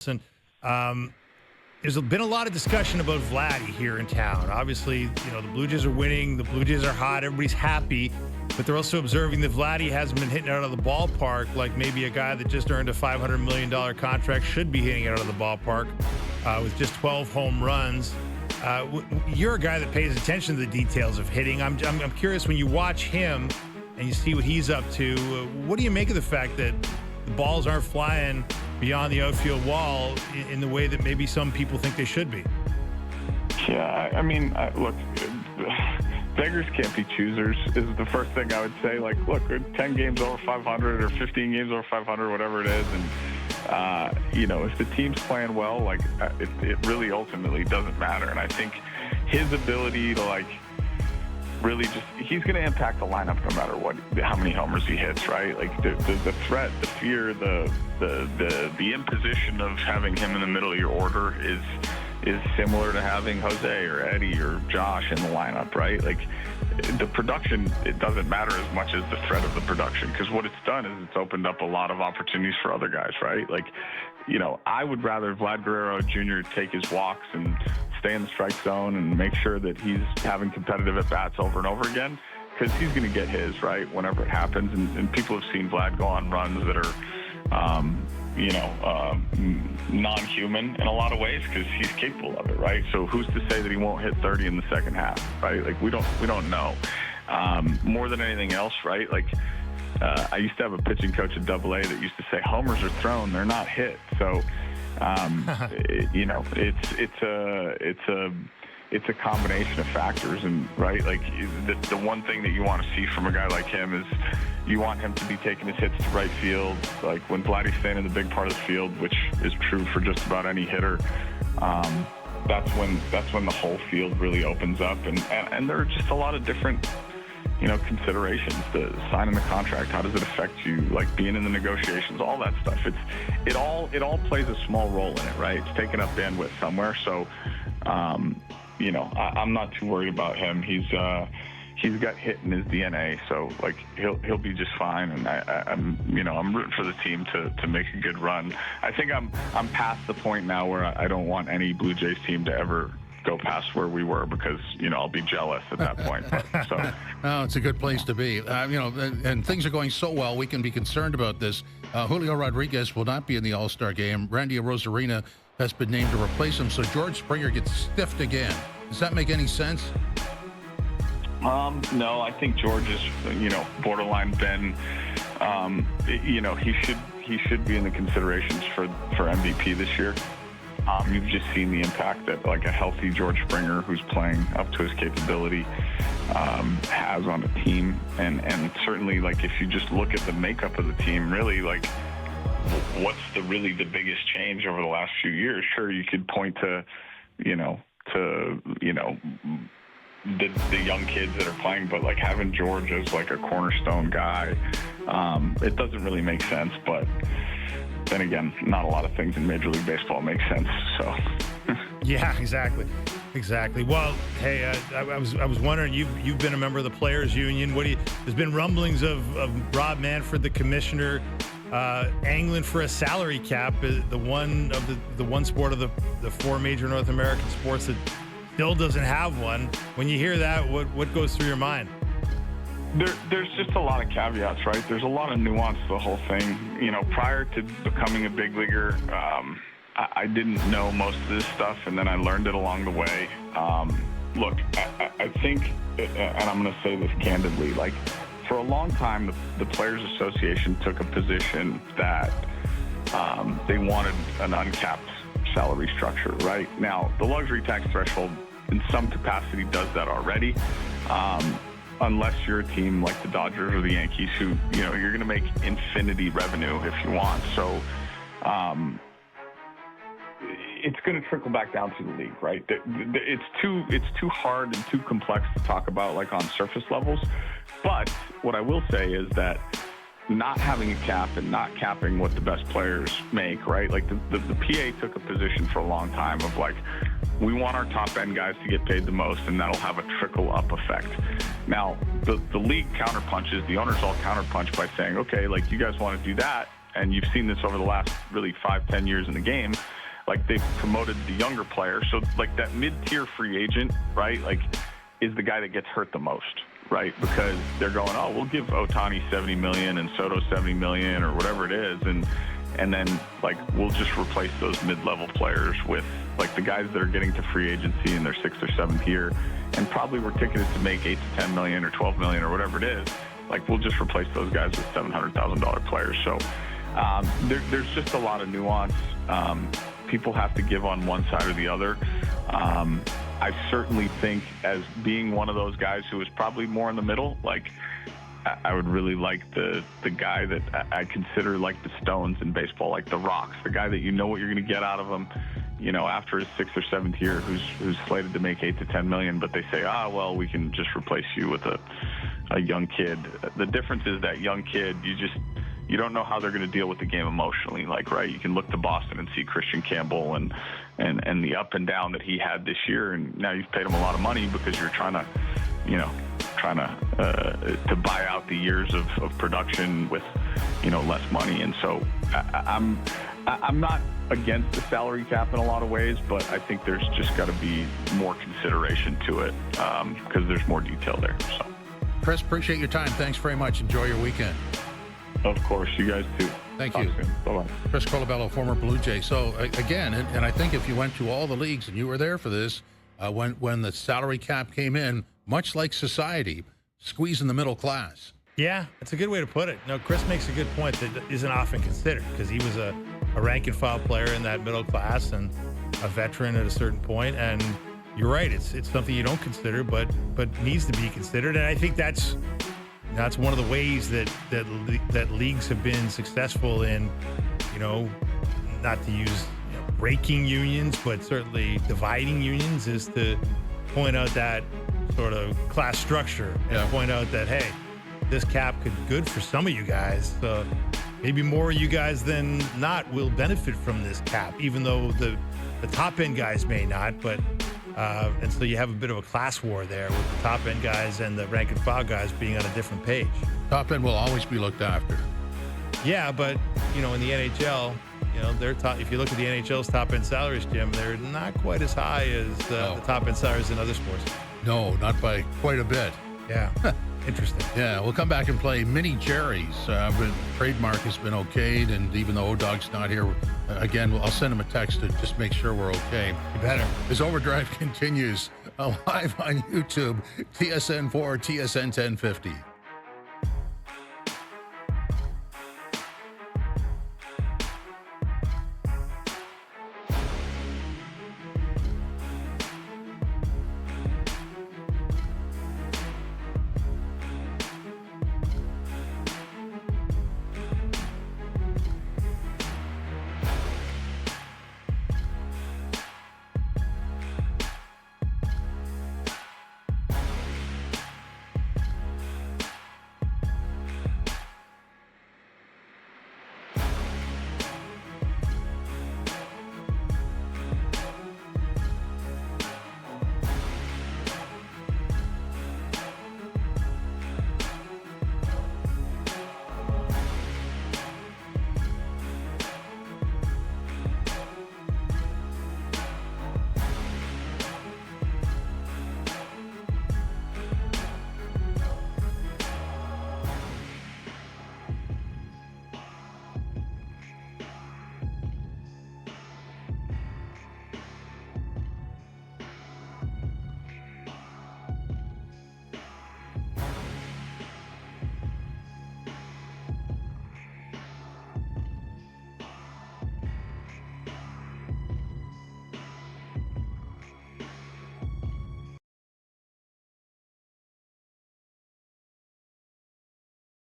And there's been a lot of discussion about Vladdy here in town. Obviously, the Blue Jays are winning. The Blue Jays are hot. Everybody's happy. But they're also observing that Vladdy hasn't been hitting out of the ballpark like maybe a guy that just earned a $500 million contract should be hitting it out of the ballpark with just 12 home runs. You're a guy that pays attention to the details of hitting. I'm curious, when you watch him and you see what he's up to, what do you make of the fact that the balls aren't flying beyond the outfield wall in the way that maybe some people think they should be? Yeah, I mean, look, beggars can't be choosers is the first thing I would say. Like, look, 10 games over 500 or 15 games over 500, whatever it is, and if the team's playing well, like, it really ultimately doesn't matter. And I think his ability to, really he's going to impact the lineup no matter how many homers he hits, right? Like, the threat, the fear, the imposition of having him in the middle of your order is similar to having Jose or Eddie or Josh in the lineup, right? Like, the production, it doesn't matter as much as the threat of the production, because what it's done is it's opened up a lot of opportunities for other guys, right? Like, I would rather Vlad Guerrero Jr. take his walks and stay in the strike zone and make sure that he's having competitive at-bats over and over again, because he's going to get his, right, whenever it happens. And people have seen Vlad go on runs that are, non-human in a lot of ways, because he's capable of it, right? So who's to say that he won't hit 30 in the second half, right? Like, we don't know. More than anything else, right? Like, I used to have a pitching coach at AA that used to say, homers are thrown, they're not hit. So, it's a combination of factors, and right, like, the one thing that you want to see from a guy like him is you want him to be taking his hits to right field. Like, when Vladdy's staying in the big part of the field, which is true for just about any hitter, that's when the whole field really opens up, and there are just a lot of different considerations. The signing the contract, how does it affect you? Like, being in the negotiations, all that stuff. It all plays a small role in it, right? It's taking up bandwidth somewhere. So, I'm not too worried about him. He's got hit in his DNA, so, like, he'll be just fine. And I'm rooting for the team to make a good run. I think I'm past the point now where I don't want any Blue Jays team to ever go past where we were, because I'll be jealous at that point. So, no, it's a good place to be. And things are going so well, we can be concerned about this. Julio Rodriguez will not be in the All-Star game. Randy Arozarena has been named to replace him, so George Springer gets stiffed again. Does that make any sense? No, I think George is, borderline Ben. He should be in the considerations for MVP this year. You've just seen the impact that, like, a healthy George Springer who's playing up to his capability has on a team. And certainly, like, if you just look at the makeup of the team, really, like, what's the biggest change over the last few years? Sure, you could point to, the young kids that are playing, but, like, having George as, like, a cornerstone guy, it doesn't really make sense. But then again, not a lot of things in Major League Baseball make sense. So, yeah, exactly. Well, hey, I was wondering, you've been a member of the Players Union. There's been rumblings of Rob Manfred, the commissioner, angling for a salary cap, the one sport of the four major North American sports that still doesn't have one. When you hear that, what goes through your mind? There's just a lot of caveats, right? There's a lot of nuance to the whole thing. Prior to becoming a big leaguer, I didn't know most of this stuff, and then I learned it along the way. Look, I think, and I'm going to say this candidly, like, for a long time, the Players Association took a position that they wanted an uncapped salary structure, right? Now, the luxury tax threshold in some capacity does that already. Unless you're a team like the Dodgers or the Yankees who, you're going to make infinity revenue if you want. So it's going to trickle back down to the league, right? It's too hard and too complex to talk about, like, on surface levels. But what I will say is that not having a cap and not capping what the best players make, right? Like, the PA took a position for a long time of, like, we want our top end guys to get paid the most, and that'll have a trickle up effect. Now, the league counterpunches, the owners all counterpunch by saying, okay, like, you guys want to do that, and you've seen this over the last really 5-10 years in the game, like they've promoted the younger player. So like that mid-tier free agent, right, like is the guy that gets hurt the most, right? Because they're going, oh, we'll give Ohtani $70 million and Soto $70 million or whatever it is, and then like we'll just replace those mid-level players with like the guys that are getting to free agency in their 6th or 7th year and probably were ticketed to make $8 to $10 million or $12 million or whatever it is. Like we'll just replace those guys with $700,000 players. So there's just a lot of nuance. People have to give on one side or the other. I certainly think, as being one of those guys who is probably more in the middle, like I would really like the guy that I consider like the Stones in baseball, like the Rocks, the guy that you know what you're going to get out of him, you know, after his 6th or 7th year, who's slated to make $8 to $10 million, but they say, well, we can just replace you with a young kid. The difference is that young kid, you don't know how they're going to deal with the game emotionally. Like, right, you can look to Boston and see Christian Campbell and the up and down that he had this year, and now you've paid him a lot of money because you're trying to buy out the years of production with, less money. And so I'm not against the salary cap in a lot of ways, but I think there's just got to be more consideration to it because there's more detail there. So, Chris, appreciate your time. Thanks very much. Enjoy your weekend. Of course, you guys too. Thank Talk you. soon. Bye-bye. Chris Colabello, former Blue Jay. So again, and I think if you went to all the leagues and you were there for this, when the salary cap came in, much like society, squeezing the middle class. Yeah, that's a good way to put it. No, Chris makes a good point that isn't often considered because he was a rank and file player in that middle class and a veteran at a certain point. And you're right, it's something you don't consider, but needs to be considered. And I think that's one of the ways that leagues have been successful in, not to use breaking unions, but certainly dividing unions, is to point out that sort of class structure and point out that, hey, this cap could be good for some of you guys. Maybe more of you guys than not will benefit from this cap, even though the top end guys may not. But and so you have a bit of a class war there with the top end guys and the rank and file guys being on a different page. Top end will always be looked after. Yeah, but in the NHL, they're top. If you look at the NHL's top end salaries, Jim, they're not quite as high as the top end salaries in other sports. No, not by quite a bit. Yeah. Interesting. Yeah, we'll come back and play Mini Jerry's. But trademark has been okayed, and even though O-Dog's not here, again, I'll send him a text to just make sure we're okay. You better. As Overdrive continues live on YouTube, TSN 4, TSN 1050.